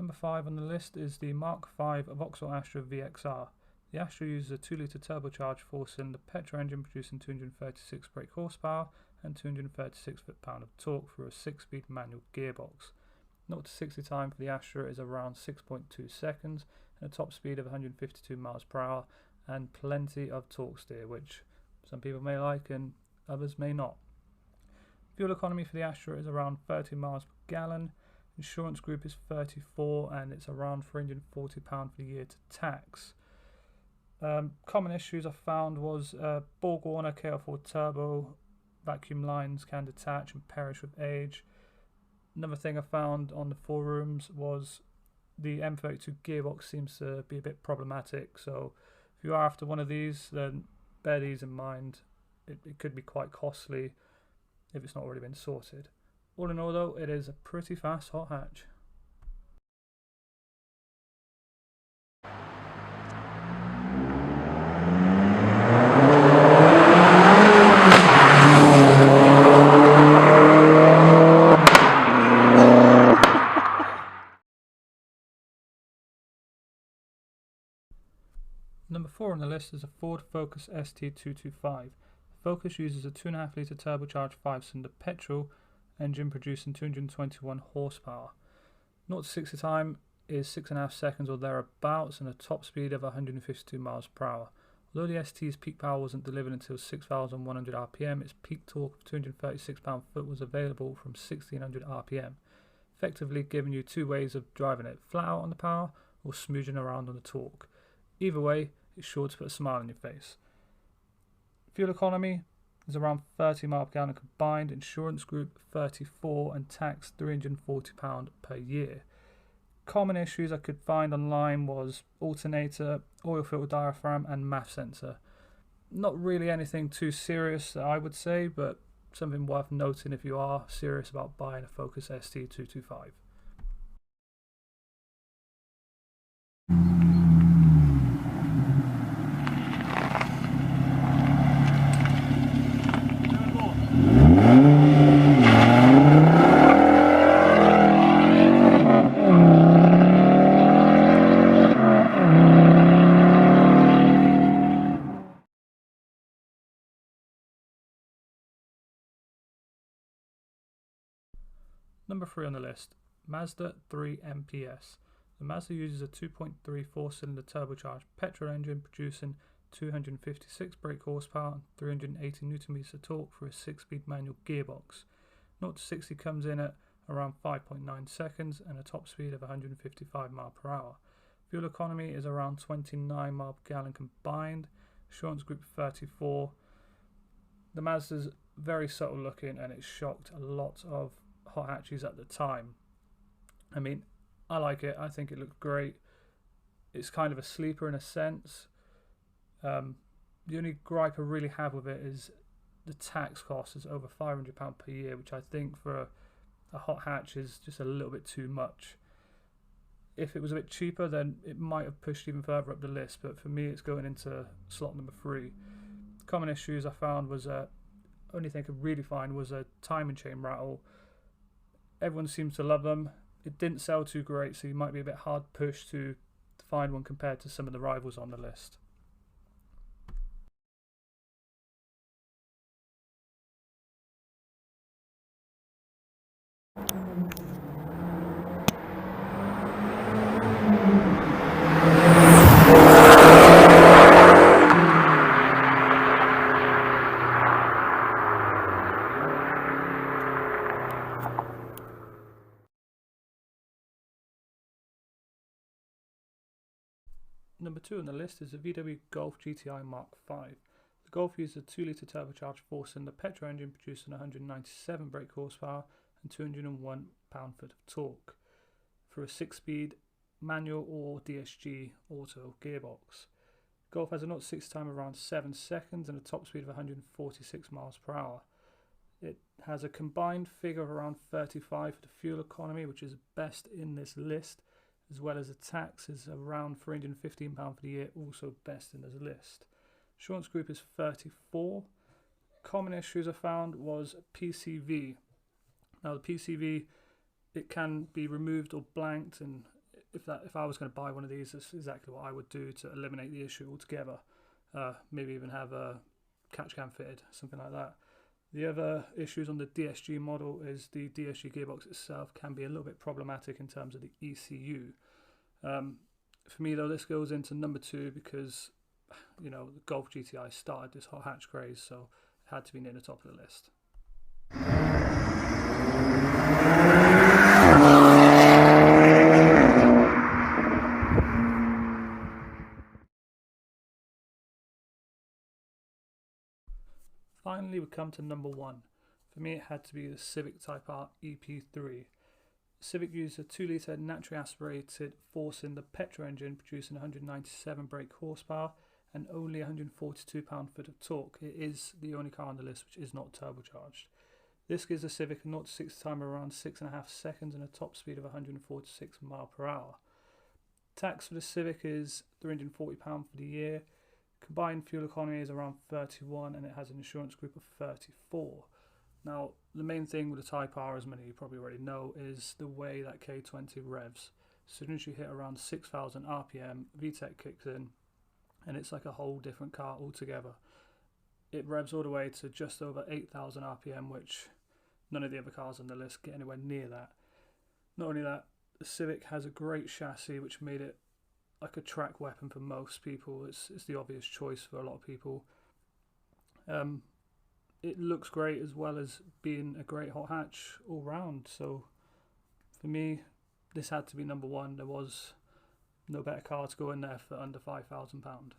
Number 5 on the list is the Mark V Vauxhall Astra VXR. The Astra uses a 2-litre turbocharged 4-cylinder petrol engine producing 236 brake horsepower and 236 foot-pound of torque through a 6-speed manual gearbox. 0 to 60 time for the Astra is around 6.2 seconds and a top speed of 152 miles per hour and plenty of torque steer, which some people may like and others may not. Fuel economy for the Astra is around 30 miles per gallon. Insurance group is 34 and it's around £340 for the year to tax. Common issues I found was Borg Warner KL4 turbo, vacuum lines can detach and perish with age. Another thing I found on the forums was the M32 gearbox seems to be a bit problematic, so if you are after one of these, then bear these in mind. It could be quite costly if it's not already been sorted. All in all though, it is a pretty fast hot hatch. Number 4 on the list is a Ford Focus ST225. Focus uses a 2.5 litre turbocharged 5-cylinder petrol engine producing 221 horsepower. 0 to 60 time is 6.5 seconds or thereabouts and a top speed of 152 miles per hour. Although the ST's peak power wasn't delivered until 6,100 RPM, its peak torque of 236 pound-foot was available from 1,600 RPM, effectively giving you two ways of driving it: flat out on the power or smooching around on the torque. Either way, it's sure to put a smile on your face. Fuel economy is around 30 miles per gallon combined, insurance group 34 and tax £340 per year. Common issues I could find online was alternator, oil filter diaphragm and MAF sensor. Not really anything too serious I would say, but something worth noting if you are serious about buying a Focus ST225. Number 3 on the list, Mazda 3 MPS. The Mazda uses a 2.3 4-cylinder turbocharged petrol engine producing 256 brake horsepower and 380 Nm of torque for a 6-speed manual gearbox. 0 to 60 comes in at around 5.9 seconds and a top speed of 155 miles per hour. Fuel economy is around 29 miles per gallon combined. Insurance group 34. The Mazda's very subtle looking and it shocked a lot of hot hatches at the time. I mean, I like it. I think it looks great. It's kind of a sleeper in a sense. The only gripe I really have with it is the tax cost is over £500 per year, which I think for a hot hatch is just a little bit too much. If it was a bit cheaper, then it might have pushed even further up the list, but for me it's going into slot number 3. Common issues I found was only thing I could really find was a timing chain rattle. Everyone seems to love them. It didn't sell too great, so you might be a bit hard pushed to find one compared to some of the rivals on the list. Number 2 on the list is the VW Golf GTI Mark V. The Golf uses a 2-litre turbocharged 4-cylinder petrol engine producing 197 brake horsepower and 201 pound-foot of torque for a 6-speed manual or DSG auto gearbox. Golf has a 0 to 60 time of around 7 seconds and a top speed of 146 miles per hour. It has a combined figure of around 35 for the fuel economy, which is best in this list, as well as the tax is around £315 for the year, also best in this list. Insurance group is 34. Common issues I found was PCV. Now the PCV, it can be removed or blanked and if I was going to buy one of these, that's exactly what I would do to eliminate the issue altogether. Maybe even have a catch can fitted, something like that. The other issues on the DSG model is the DSG gearbox itself can be a little bit problematic in terms of the ECU. For me though, this goes into number 2 because, you know, the Golf GTI started this hot hatch craze, so it had to be near the top of the list. Finally, we come to number 1. For me, it had to be the Civic Type R EP3. Civic used a 2-litre naturally aspirated 4-cylinder petrol engine producing 197 brake horsepower and only 142 pound-foot of torque. It is the only car on the list which is not turbocharged. This gives the Civic a 0 to 60 time of around 6.5 seconds and a top speed of 146 mph. Tax for the Civic is £340 for the year. Combined fuel economy is around 31 and it has an insurance group of 34. Now, the main thing with the Type R, as many of you probably already know, is the way that K20 revs. As soon as you hit around 6,000 RPM, VTEC kicks in and it's like a whole different car altogether. It revs all the way to just over 8,000 RPM, which none of the other cars on the list get anywhere near that. Not only that, the Civic has a great chassis which made it like a track weapon for most people. It's the obvious choice for a lot of people. It looks great as well as being a great hot hatch all round. So for me, this had to be number 1. There was no better car to go in there for under £5,000.